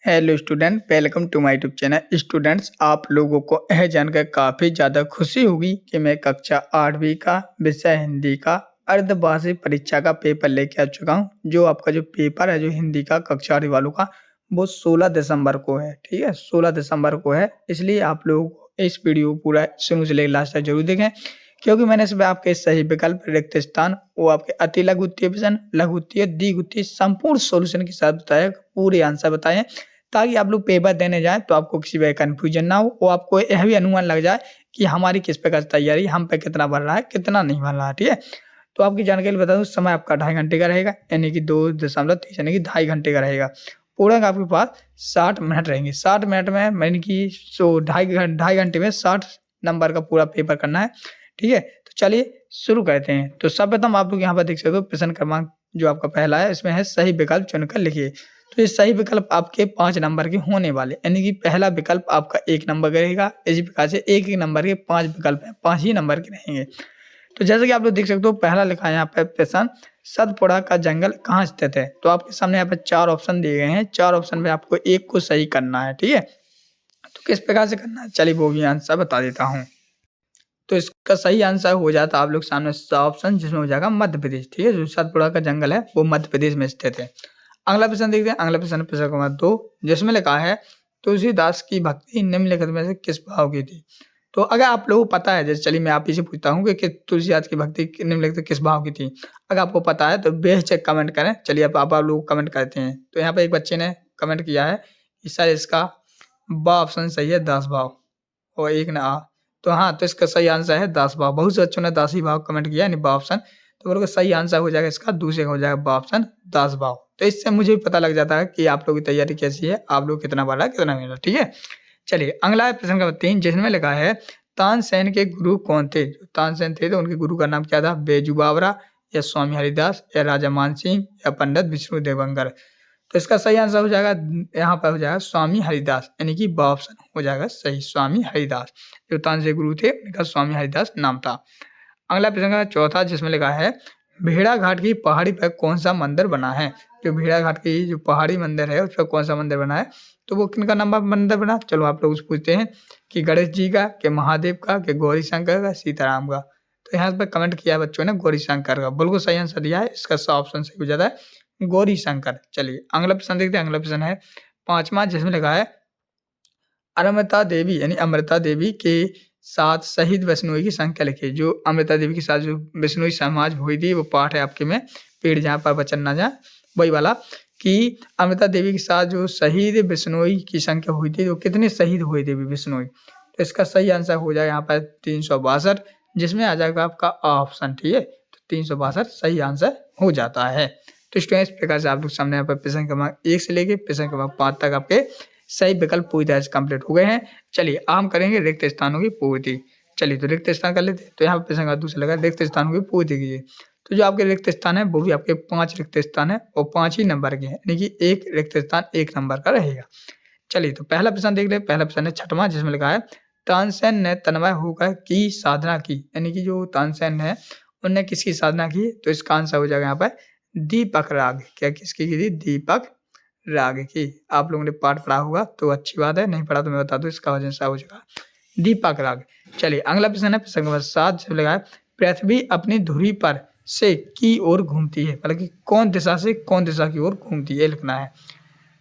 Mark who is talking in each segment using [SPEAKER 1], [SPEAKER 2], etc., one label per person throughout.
[SPEAKER 1] Hello student, welcome to my YouTube channel. Students, आप लोगों को यह जानकर काफ़ी ज़्यादा खुशी होगी कि मैं कक्षा 8वीं का विषय हिंदी का अर्धवार्षिक परीक्षा का पेपर लेके आ चुका हूं। जो आपका जो पेपर है जो हिंदी का कक्षा 8वीं वालों का, वो 16 दिसंबर को है। ठीक है, 16 दिसंबर को है। इसलिए आप लोगों को इस वीडियो को पूरा शुरू से लेकर लास्ट तक जरूर देखें, क्योंकि मैंने इसमें आपके सही विकल्प, रिक्त स्थान, वो आपके अति लघु उत्तरीय प्रश्न, लघु उत्तरीय, दीर्घ उत्तरीय संपूर्ण सॉल्यूशन के साथ बताया, पूरे आंसर बताए, ताकि आप लोग पेपर देने जाएँ तो आपको किसी भी कन्फ्यूजन ना हो और आपको यह भी अनुमान लग जाए कि हमारी किस प्रकार से तैयारी, हम पे कितना बन रहा है, कितना नहीं बन रहा है। ठीक है? तो आपकी जानकारी बता दूँ, समय आपका 2.5 घंटे का रहेगा, यानी कि 2.30 यानी कि 2.5 घंटे का रहेगा। पूर्ण आपके पास 60 मिनट रहेंगे। 60 मिनट में यानी कि 2.5 घंटे में 60 नंबर का पूरा पेपर करना है। ठीक है? तो चलिए शुरू करते हैं। तो सर्वप्रथम आप लोग यहाँ पर देख सकते हो, प्रश्न क्रमांक जो आपका पहला है, इसमें है सही विकल्प चुनकर लिखिए। तो ये सही विकल्प आपके 5 नंबर के होने वाले, यानी कि पहला विकल्प आपका 1 नंबर का रहेगा। इसी प्रकार से 1-1 नंबर के 5 विकल्प हैं, 5 ही नंबर के रहेंगे। तो जैसे कि आप लोग देख सकते हो, पहला लिखा है यहाँ पे प्रश्न, सतपुड़ा का जंगल कहाँ स्थित है? तो आपके सामने यहाँ पे 4 ऑप्शन दिए गए हैं। 4 ऑप्शन में आपको एक को सही करना है। ठीक है? तो किस प्रकार से करना है, चलिए वो भी आंसर बता देता हूँ। तो इसका सही आंसर हो जाता है आप लोग सामने ऑप्शन, जिसमें हो जाएगा मध्य प्रदेश। ठीक है, जो सतपुड़ा का जंगल है वो मध्य प्रदेश में स्थित है। अगला प्रश्न देखते हैं। अगला प्रश्न प्रश्न क्रमांक 2, जिसमें लिखा है तुलसीदास की भक्ति निम्नलिखित में से किस भाव की थी? तो अगर आप लोगों को पता है, जैसे चलिए मैं आप ही से पूछता हूँ कि तुलसीदास की भक्ति निम्नलिखित किस भाव की थी। अगर आपको पता है तो बेहिचक कमेंट करें। चलिए आप लोग कमेंट करते हैं। तो यहाँ पे एक बच्चे ने कमेंट किया है कि सर इसका ब ऑप्शन सही है, 10 भाव, और एक ने आ। तो हाँ, तो इसका सही आंसर है 10 भाव। बहुत से बच्चों ने 10 ही भाव कमेंट किया, यानी ब ऑप्शन। तो बोलो सही आंसर हो जाएगा इसका दूसरे का, हो जाएगा ब ऑप्शन 10 भाव। तो इससे मुझे भी पता लग जाता है कि आप लोगों की तैयारी कैसी है, आप लोग कितना बढ़ रहा है, कितना नहीं बढ़ रहा। ठीक है, चलिए अगला है प्रश्न नंबर 3, जिसमें लिखा है तानसेन के गुरु कौन थे? तानसेन थे तो उनके गुरु का नाम क्या था? बैजू बावरा, या स्वामी हरिदास, या राजा मानसिंह, या पंडित विष्णु देवंगर। तो इसका सही आंसर हो जाएगा, यहाँ पर हो जाएगा स्वामी हरिदास, यानी कि ब ऑप्शन हो जाएगा सही, स्वामी हरिदास। जो तानसेन गुरु थे उनका स्वामी हरिदास नाम था। अगला प्रश्न का चौथा, जिसमें लिखा है भेड़ाघाट की पहाड़ी पर कौन सा मंदिर बना है? जो भेड़ाघाट की जो पहाड़ी मंदिर है उस पर कौन सा मंदिर बना है? तो वो किनका नंबर मंदिर बना? चलो आप लोग पूछते हैं कि गणेश जी का, कि महादेव का, कि गौरी शंकर का, सीताराम का। तो यहाँ पर कमेंट किया है बच्चों ने गौरी शंकर का। बिल्कुल सही आंसर दिया है, इसका सा ऑप्शन सही हो जाता है गौरी शंकर। चलिए अगला प्रश्न देखते हैं। अगला प्रश्न है 5वां, जिसमें लिखा है अमृता देवी, यानी अमृता देवी के साथ शहीद बिश्नोई की संख्या लिखिए। जो अमृता देवी के साथ जो बिश्नोई समाज हुई थी, वो पाठ है आपके में, पेड़ जहाँ पर वचन ना जाए, वही वाला, कि अमृता देवी के साथ जो शहीद बिश्नोई की संख्या हुई थी, वो कितने शहीद हुए थे बिश्नोई? तो इसका सही आंसर हो जाएगा यहाँ पर 362, जिसमें आ जाएगा आपका ऑप्शन। ठीक है, तो 362 सही आंसर हो जाता है। तो स्टूडेंट, इस प्रकार से आप लोग सामने यहाँ पर प्रश्न क्रमांक 1 से लेके प्रश्न क्रमांक 5 तक आपके सही विकल्प पूरी तरह से कंप्लीट हो गए हैं। चलिए हम करेंगे रिक्त स्थानों की पूर्ति। चलिए तो रिक्त स्थान कर लेते हैं। तो यहाँ पे प्रश्न का दूसरा लगा, रिक्त स्थानों की पूर्ति कीजिए। तो जो आपके रिक्त स्थान है वो भी आपके 5 रिक्त स्थान है, और 5 ही नंबर के हैं, यानी कि एक रिक्त स्थान 1 नंबर का रहेगा। चलिए तो पहला प्रश्न देख ले। पहला प्रश्न है 6वां, जिसमें लिखा है तानसेन ने तन्मय होकर की साधना की, यानी कि जो तानसेन है उनने किसकी साधना की? तो इसका आंसर हो जाएगा यहाँ पर दीपक राग। क्या किसकी की थी? दीपक राग की। आप लोगों ने पाठ पढ़ा होगा तो अच्छी बात है, नहीं पढ़ा तो मैं बता दूं, इसका वजन सा हो जाएगा दीपक राग। चलिए अगला प्रश्न है प्रश्न नंबर 7, जिसमें लगा है पृथ्वी अपनी धुरी पर से की ओर घूमती है, मतलब कि कौन दिशा से कौन दिशा की ओर घूमती है, लिखना है।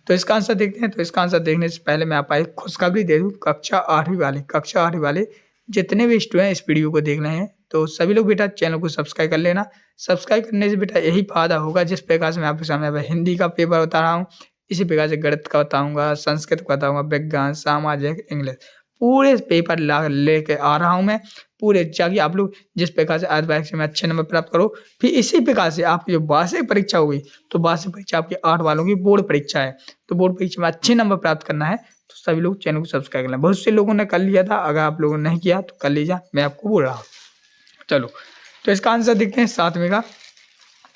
[SPEAKER 1] तो इसका आंसर देखते हैं। तो इसका आंसर देखने से पहले मैं आपको एक खुशखबरी दे दूं। कक्षा 8वीं वाले जितने भी स्टूडेंट इस वीडियो को देख रहे हैं, तो सभी लोग बेटा चैनल को सब्सक्राइब कर लेना। सब्सक्राइब करने से बेटा यही फायदा होगा, जिस प्रकार से मैं आपके सामने हिंदी का पेपर बता रहा हूँ, इसी प्रकार से गणित का बताऊंगा, संस्कृत का बताऊंगा, विज्ञान, सामाजिक, इंग्लिश, पूरे पेपर लेके आ रहा हूँ मैं। पूरे जाके आप लोग जिस प्रकार से आज से में अच्छे नंबर प्राप्त करो, फिर इसी प्रकार से आपकी जो वार्षिक परीक्षा होगी, तो वार्षिक परीक्षा आपकी 8 वालों की बोर्ड परीक्षा है, तो बोर्ड परीक्षा में अच्छे नंबर प्राप्त करना है, तो सभी लोग चैनल को सब्सक्राइब करना। बहुत से लोगों ने कर लिया था, अगर आप लोगों ने नहीं किया तो कर लीजिए, मैं आपको बोल रहा हूँ। चलो तो इसका आंसर देखते हैं 7वें का।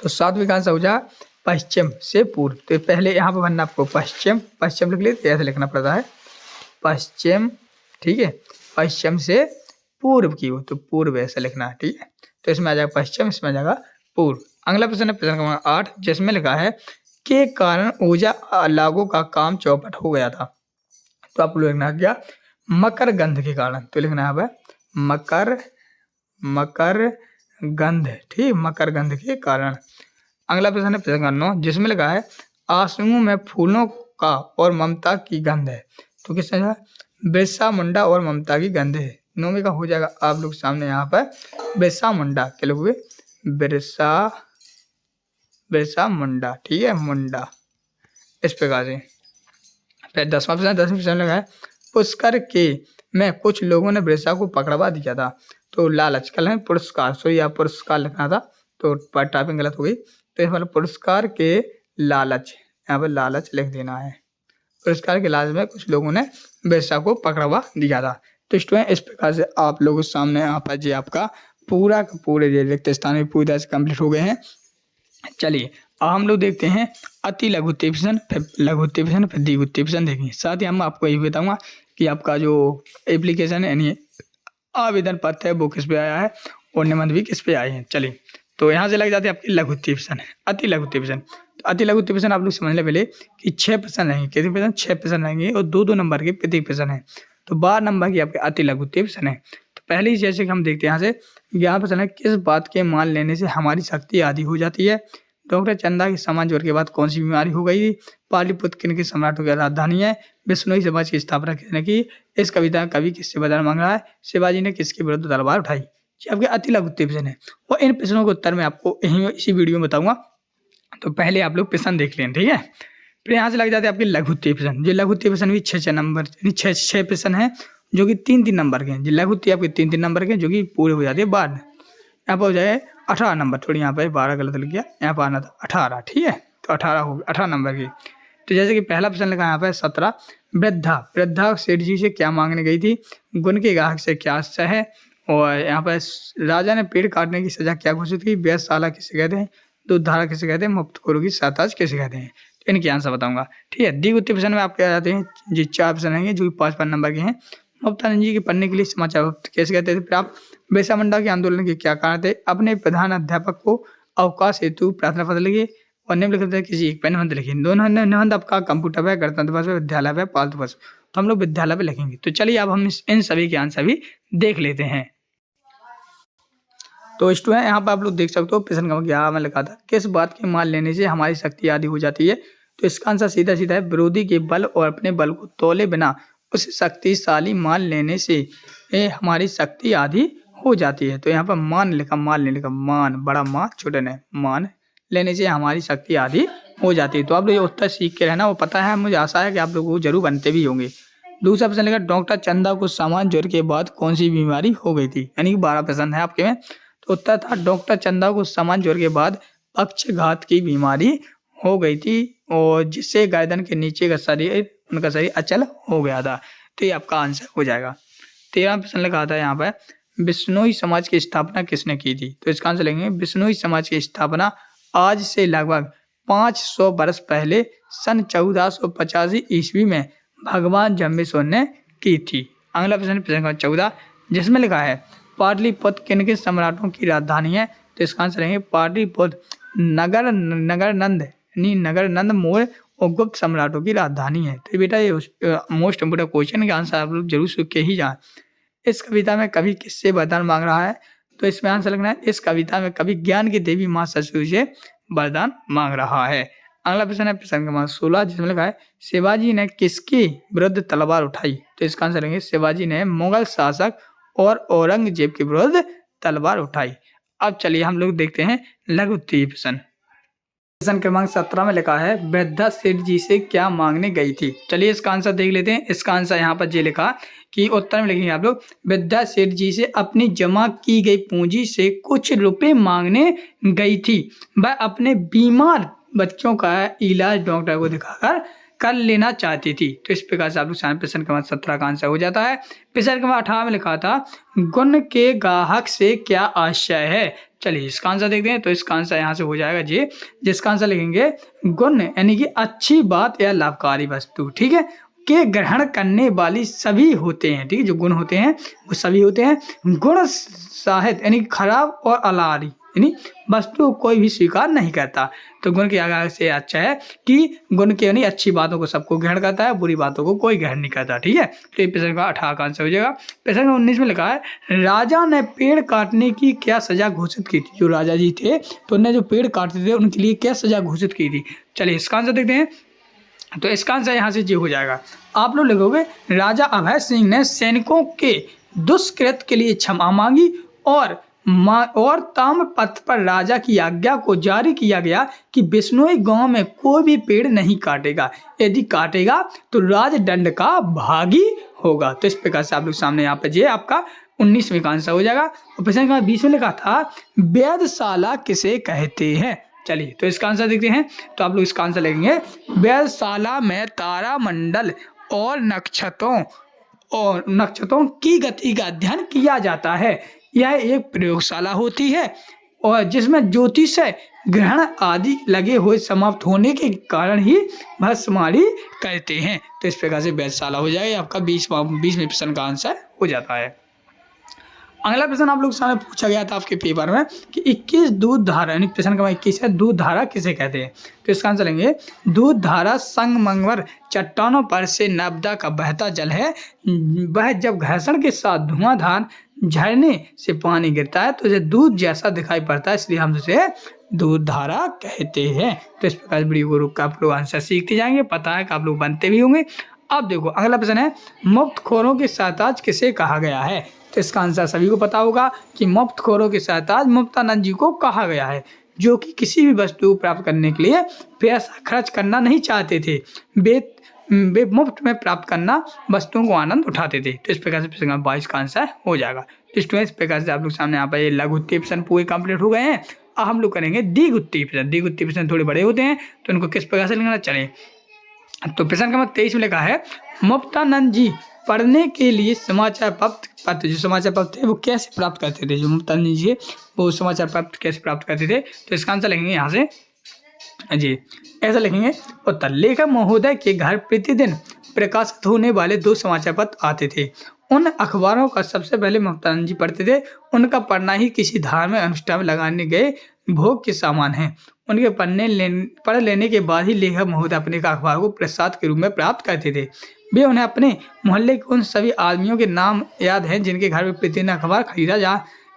[SPEAKER 1] तो 7वें का आंसर हो जाए पश्चिम से पूर्व। तो पहले यहाँ पर बनना आपको पश्चिम, पश्चिम लिख लेते, ऐसे लिखना पड़ता है पश्चिम। ठीक है, पश्चिम से पूर्व की हो तो पूर्व ऐसा लिखना है। ठीक है, तो इसमें आ जाएगा पश्चिम, इसमें आ जाएगा पूर्व। अगला प्रश्न है प्रश्न क्रमांक 8, जिसमें लिखा है के कारण ऊर्जा लागू का काम चौपट हो गया था। तो आपको लिखना है क्या, मकर गंध के कारण। तो लिखना है मकर मकर गंध, ठीक, मकर गंध के कारण। अगला प्रश्न है प्रश्न 9, जिसमें लिखा है आंसुओं में फूलों का और ममता की गंध है। तो किसने है, बिरसा मुंडा और ममता की गंध है। 9 का हो जाएगा आप लोग सामने यहाँ पर बिरसा मुंडा, क्या लिखोगे, बिरसा मुंडा, ठीक है, मुंडा, इस प्रकार से। फिर 10वां प्रश्न, 10वें प्रश्न लगा है पुष्कर के में कुछ लोगों ने बिरसा को पकड़वा दिया था। तो लालच, कल है पुरस्कार, सो या पुरस्कार लिखना था, तो टाइपिंग गलत हो गई। तो इस मतलब पुरस्कार के लालच, यहाँ पर लालच लिख देना है। पुरस्कार के लालच में कुछ लोगों ने बिरसा को पकड़वा दिया था। तो स्टूडेंट इस प्रकार से आप लोगों के सामने यहाँ पर जी आपका पूरा का पूरे रिक्त स्थान भी पूरी तरह से कंप्लीट हो गए हैं। चलिए अब हम लोग देखते हैं अति लघु उत्तरीय प्रश्न, फिर लघु उत्तरीय प्रश्न, फिर दीर्घ उत्तरीय प्रश्न देखेंगे। साथ ही हम आपको ये बताऊंगा कि आपका जो एप्लीकेशन है यानी आवेदन पत्र है वो किस पे आया है और निबंध भी किस पे आए हैं। चलिए तो यहाँ से लग जाते हैं आपके लघु उत्तरीय प्रश्न, अति लघु उत्तरीय प्रश्न। तो अति लघु उत्तरीय प्रश्न आप लोग समझ ले पहले कि 6 प्रश्न रहेंगे, कितने प्रश्न, 6 प्रश्न रहेंगे और 2-2 नंबर के प्रत्येक प्रश्न है। तो 12 नंबर की आपके अति लघु उत्तरीय प्रश्न है। तो पहले ही जैसे कि हम देखते हैं यहाँ से 11 प्रश्न है, किस बात के मान लेने से हमारी शक्ति आधी हो जाती है। डॉक्टर चंदा के समाज जोड़ के बाद कौन सी बीमारी हो गई थी। पाटलिपुत्र किन के सम्राटों की राजधानी है। बिश्नोई समाज की स्थापना किसने की। इस कविता में कवि किससे वरदान मांग रहा है। शिवाजी ने किसके विरुद्ध तलवार उठाई। ये आपके अति लघु उत्तरीय प्रश्न है और इन प्रश्नों के उत्तर मैं आपको इसी वीडियो में बताऊंगा। तो पहले आप लोग प्रश्न देख लें, ठीक है। फिर यहाँ से लग जाते हैं आपके लघु उत्तरीय प्रश्न। ये लघु उत्तरीय प्रश्न भी 6 नंबर, 6 प्रश्न है जो कि 3-3 नंबर के हैं। लघु उत्तरीय आपके 3-3 नंबर के जो कि पूरे हो जाते हैं बाद में। यहाँ पर हो जाए 18 नंबर, थोड़ी यहाँ पर 12 गलत लग गया, यहाँ पर आना था 18, ठीक है। तो 18 हो गया, 18 नंबर की। तो जैसे कि पहला प्रश्न लिखा यहाँ पर 17, वृद्धा सेठ जी से क्या मांगने गई थी। गुण के ग्राहक से क्या आशय है। और यहाँ पर राजा ने पेड़ काटने की सजा क्या घोषित की। व्ययशाला किसे कहते हैं। दूध धारा किसे कहते हैं। मुफ्तखोरों की सरताज किसे कहते हैं। तो इनके आंसर बताऊंगा, ठीक है। दीर्घ उत्तरीय प्रश्न में आपके आ जाते हैं जी 4 प्रश्न रहेंगे जो कि 5-5 नंबर के हैं। मुफ्तानंद जी के पढ़ने के लिए समाचार कैसे कहते थे। फिर आप बिरसा मुंडा के आंदोलन के क्या कारण थे। अपने प्रधान अध्यापक को अवकाश हेतु प्रार्थना पत्र लिखिए और निम्नलिखित किसी एक पे निबंध लिखिए। दोनों निबंध आपका कंप्यूटर पे, गणतंत्र दिवस पे, विद्यालय पे, पालतू दिवस। तो हम लोग विद्यालय पे लिखेंगे। तो चलिए अब हम इन सभी के आंसर भी देख लेते हैं। तो स्टूडेंट यहाँ पर आप लोग देख सकते हो प्रश्न का क्या मैं लिखा था, किस बात के मान लेने से हमारी शक्ति आधी हो जाती है। तो इसका आंसर सीधा सीधा है, विरोधी के बल और अपने बल को तोले बिना उसे शक्तिशाली मान लेने से हमारी शक्ति आधी हो जाती है। तो यहाँ पर मान लिखा, मान नहीं लिखा, मान बड़ा मान छोटे ने, मान लेने से हमारी शक्ति आधी हो जाती है। तो आप लोग ये उत्तर सीख के रहना, वो पता है, मुझे आशा है कि आप लोग वो जरूर बनते भी होंगे। दूसरा प्रश्न लिखा, डॉक्टर चंदा को सामान जोड़ के बाद कौन सी बीमारी हो गई थी। यानी कि 12 प्रश्न है आपके में। तो उत्तर था डॉक्टर चंदा को सामान जोड़ के बाद पक्षघात की बीमारी हो गई थी और जिससे गर्दन के नीचे का शरीर, उनका शरीर अचल हो गया था। तो ये आपका आंसर हो जाएगा। 13वां प्रश्न लिखा था यहाँ पर, बिश्नोई समाज की स्थापना किसने की थी। तो इसका आंसर लेंगे, बिश्नोई समाज की स्थापना आज से लगभग 500 वर्ष पहले सन 1485 ईस्वी में भगवान जम्बेश्वर ने की थी। अगला प्रश्न, प्रश्न 14, जिसमें लिखा है पाटलिपुत्र किन के सम्राटों की राजधानी है। तो इसका आंसर रहेंगे पाटलिपुत्र नगर नंद मौर्य और गुप्त सम्राटों की राजधानी है। तो बेटा ये मोस्ट इम्पोर्टेंट क्वेश्चन का आंसर आप लोग जरूर सुन के ही जाएं। इस कविता में कवि किससे वरदान मांग रहा है। तो इसमें आंसर लिखना है, इस कविता में कवि ज्ञान की देवी माँ सरस्वती से वरदान मांग रहा है। अगला प्रश्न है प्रश्न क्रमांक 16, जिसमें लिखा है शिवाजी ने किसके विरुद्ध तलवार उठाई। तो इसका आंसर लेंगे, शिवाजी ने मुगल शासक और औरंगजेब के विरुद्ध तलवार उठाई। अब चलिए हम लोग देखते हैं लघु उत्तरीय प्रश्न। प्रश्न क्रमांक 17 में लिखा है वृद्धा सेठ जी से क्या मांगने गई थी। चलिए इसका आंसर देख लेते हैं। इसका आंसर यहाँ पर ये लिखा कि उत्तर में लिखेंगे आप लोग, वृद्धा सेठ जी से अपनी जमा की गई पूंजी से कुछ रुपए मांगने गई थी। वह अपने बीमार बच्चों का इलाज डॉक्टर को दिखाकर कर लेना चाहती थी। तो इस प्रकार से आप लोग सारे प्रश्न क्रमांक 17 का आंसर हो जाता है। प्रश्न क्रमांक 18 में लिखा था गुण के ग्राहक से क्या आशय है। चलिए इसका आंसर देखते हैं। तो इसका आंसर यहाँ से हो जाएगा जी, जिसका आंसर लिखेंगे गुण यानी कि अच्छी बात या लाभकारी वस्तु, ठीक है, के ग्रहण करने वाली सभी होते हैं। ठीक है, जो गुण होते हैं वो सभी होते हैं। गुण साहित्य यानी खराब और अलारी यानी वस्तु कोई भी स्वीकार नहीं करता। तो गुण के आगे से अच्छा है कि गुण के यानी अच्छी बातों को सबको ग्रहण करता है, बुरी बातों को कोई ग्रहण नहीं करता। ठीक है, तो ये प्रश्न का 18 का आंसर हो जाएगा। प्रश्न 19 में लिखा है राजा ने पेड़ काटने की क्या सजा घोषित की थी। जो राजा जी थे तो उन्हें जो पेड़ काटते थे उनके लिए क्या सजा घोषित की थी। चलिए इसका आंसर देखते हैं। तो इसका आंसर यहाँ से जी हो जाएगा। आप लोग लिखोगे राजा अभय सिंह ने सैनिकों के दुष्कृत के लिए क्षमा मांगी और ताम्रपत्र पर राजा की आज्ञा को जारी किया गया कि बिश्नोई गांव में कोई भी पेड़ नहीं काटेगा, यदि काटेगा तो राजदंड का भागी होगा। तो इस प्रकार से आप लोग सामने यहाँ पे जे आपका 19वें का आंसर हो जाएगा। और प्रश्न का 20 में लिखा था वेधशाला किसे कहते हैं। चलिए तो इसका आंसर देखते हैं। तो आप लोग इसका आंसर लिखेंगे वेधशाला में तारामंडल और नक्षत्रों की गति का अध्ययन किया जाता है। यह एक प्रयोगशाला होती है और जिसमें ज्योतिष ग्रहण आदि लगे हुए समाप्त होने के कारण ही भस्मारी करते हैं। तो इस प्रकार से वेधशाला हो जाएगा। आपका 20वें प्रश्न का आंसर हो जाता है। अगला प्रश्न आप लोग सामने पूछा गया था आपके पेपर में कि 21 दूध धारा, यानी प्रश्न का 21 है, दूध धारा किसे कहते हैं। तो इसका आंसर लेंगे दूध धारा संगमरमर चट्टानों पर से नर्मदा का बहता जल है। वह जब घर्षण के साथ धुआंधार झरने से पानी गिरता है तो इसे दूध जैसा दिखाई पड़ता है, इसलिए हम इसे दूध धारा कहते हैं। तो इस प्रकार वीडियो को रुक कर आप लोग आंसर सीखते जाएंगे, पता है कि आप लोग बनते भी होंगे। अब देखो अगला प्रश्न है मुफ्तखोरों के सरताज किसे कहा गया है। तो इसका आंसर सभी को पता होगा कि मुफ्तखोरों के सरताज मुफ्तानंद जी को कहा गया है, जो कि किसी भी वस्तु को प्राप्त करने के लिए पैसा खर्च करना नहीं चाहते थे। वे मुफ्त में प्राप्त करना वस्तुओं को आनंद उठाते थे। तो इस प्रकार से प्रश्न 22 का आंसर हो जाएगा। इस प्रकार से आप लोग सामने यहाँ पर ये लघु उत्तरीय प्रश्न पूरे कंप्लीट हो गए हैं। अब हम लोग करेंगे दीर्घ उत्तरीय प्रश्न। दीर्घ उत्तरीय प्रश्न थोड़े बड़े होते हैं तो उनको किस प्रकार से लिखना चले। तो प्रश्न नंबर 23 में लिखा है मुफ्तानंद जी पढ़ने के लिए समाचार पत्र जो समाचार पत्र थे वो कैसे प्राप्त करते थे। जो मुफ्तानंद जी वो समाचार पत्र कैसे प्राप्त करते थे। तो इसका आंसर लिखेंगे यहाँ से जी ऐसा लिखेंगे उत्तर लेखक महोदय के घर प्रतिदिन प्रकाशित होने वाले 2 समाचार पत्र आते थे। उन अखबारों का सबसे पहले मुफ्तानंद जी पढ़ते थे। उनका पढ़ना ही किसी धार्मिक अनुष्ठान में लगाने गए भोग के समान है। उनके पढ़ लेने के बाद ही लेखक महोदय अपने अखबार को प्रसाद के रूप में प्राप्त करते थे। वे उन्हें अपने मोहल्ले के उन सभी आदमियों के नाम याद हैं जिनके घर में प्रतिदिन अखबार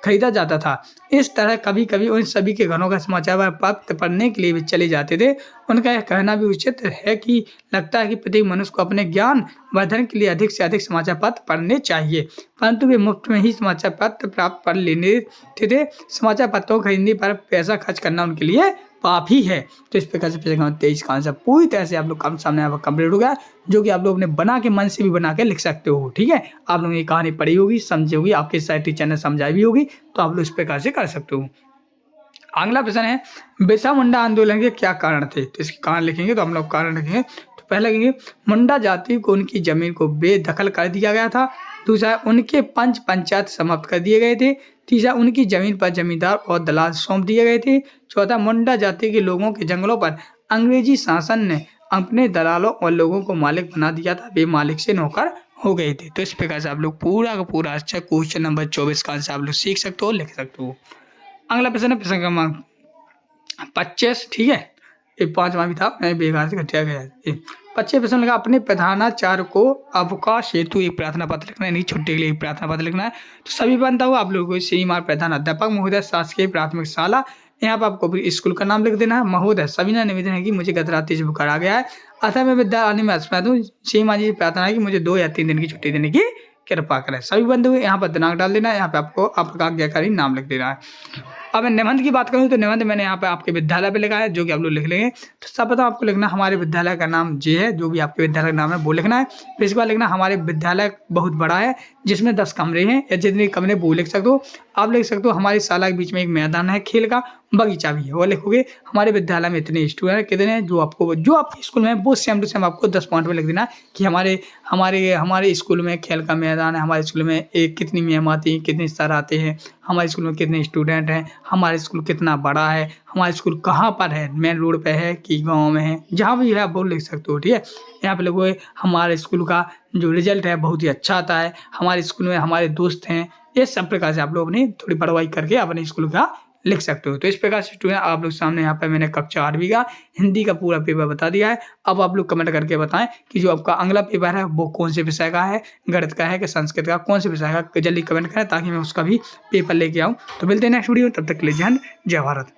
[SPEAKER 1] खरीदा जाता था। इस तरह कभी कभी उन सभी के घरों का समाचार पत्र पढ़ने के लिए भी चले जाते थे। उनका यह कहना भी उचित है कि लगता है कि प्रत्येक मनुष्य को अपने ज्ञान वर्धन के लिए अधिक से अधिक समाचार पत्र पढ़ने चाहिए, परंतु वे मुफ्त में ही समाचार पत्र प्राप्त कर लेते थे। समाचार पत्रों को खरीदने पर पैसा खर्च करना उनके लिए पाप ही है। तो इस प्रकार से 23 का आंसर पूरी तरह से आप लोग काम सामने आपका कंप्लीट हो गया, जो कि आप लोग अपने बना के मन से भी बना के लिख सकते हो। ठीक है, आप लोगों ने ये कहानी पढ़ी होगी, समझी होगी, आपके साथ टीचर ने समझाई भी होगी, तो आप लोग इस प्रकार से कर सकते हो। अगला प्रश्न है बिरसा मुंडा आंदोलन के क्या कारण थे। तो इसके कारण लिखेंगे तो हम लोग कारण लिखेंगे। तो पहले लिखेंगे मुंडा जाति को उनकी जमीन को बेदखल कर दिया गया था। दूसरा उनके पंचायत समाप्त कर दिए गए थे। तीसरा उनकी जमीन पर जमींदार और दलाल सौंप दिए गए थे। चौथा मुंडा जाति के लोगों के जंगलों पर अंग्रेजी शासन ने अपने दलालों और लोगों को मालिक बना दिया था, वे मालिक से नौकर हो गए थे। तो इस प्रकार से आप लोग पूरा का पूरा अच्छा क्वेश्चन नंबर 24 का आंसर आप लोग सीख सकते हो, लिख सकते हो। अगला प्रश्न है प्रश्न क्रमांक 25। ठीक है, ये 5वां भी था, मैं बेकार से घटिया गया। 25 प्रश्न लगा अपने प्रधानाचार्य को अवकाश हेतु एक प्रार्थना पत्र लिखना है, नहीं छुट्टी के लिए एक प्रार्थना पत्र लिखना है। तो सभी बनता हुआ आप लोगों को श्रीमान प्रधान अध्यापक महोदय शासकीय प्राथमिक शाला, यहाँ पर आपको स्कूल का नाम लिख देना है। महोदय सविनय निवेदन है कि मुझे गत रात से बुखार आ गया है, अतः मैं विद्यालय आने में असमर्थ हूँ। श्रीमान जी प्रार्थना है कि मुझे 2 या 3 दिन की छुट्टी देने की कृपा करें। सभी बंधु यहाँ पर दिनांक डाल देना है, यहाँ पे आपको आपका आज्ञाकारी नाम लिख देना है। अब मैं निबंध की बात करूँ तो निबंध मैंने यहाँ पे आपके विद्यालय पे लिखा है, जो कि आप लोग लिख लेंगे। तो सर्वप्रथम आपको लिखना हमारे विद्यालय का नाम जे है, जो भी आपके विद्यालय का नाम है वो लिखना है। फिर इसके बाद लिखना हमारे विद्यालय बहुत बड़ा है जिसमें 10 कमरे हैं, या जितने कमरे वो लिख सकते हो। आप लिख सकते हो हमारी शाला के बीच में एक मैदान है खेल का, बगीचा भी है, वो लिखोगे। हमारे विद्यालय में इतने स्टूडेंट कितने हैं, जो आपके स्कूल में वो सेम टू सेम आपको 10 पॉइंट में लिख देना कि हमारे स्कूल में खेल का मैदान है, हमारे स्कूल में कितनी मैम आती हैं, कितने सर आते हैं, हमारे स्कूल में कितने स्टूडेंट हैं, हमारे स्कूल कितना बड़ा है, हमारा स्कूल कहाँ पर है, मेन रोड पे है कि गांव में है, जहाँ भी है आप वो लिख सकते हो। ठीक है, यहाँ पे लोगों हमारे स्कूल का जो रिजल्ट है बहुत ही अच्छा आता है, हमारे स्कूल में हमारे दोस्त हैं, ये सब प्रकार से आप लोग अपनी थोड़ी बड़वाई करके अपने स्कूल का लिख सकते हो। तो इस प्रकार से स्टूडेंट आप लोग सामने यहाँ पे मैंने कक्षा 8वीं का हिंदी का पूरा पेपर बता दिया है। अब आप लोग कमेंट करके बताएँ कि जो आपका अगला पेपर है वो कौन से विषय का है, गणित का है कि संस्कृत का, कौन से विषय का? जल्दी कमेंट करें ताकि मैं उसका भी पेपर लेके आऊँ। तो मिलते हैं नेक्स्ट वीडियो, तब तक के लिए जय हिंद, जय भारत।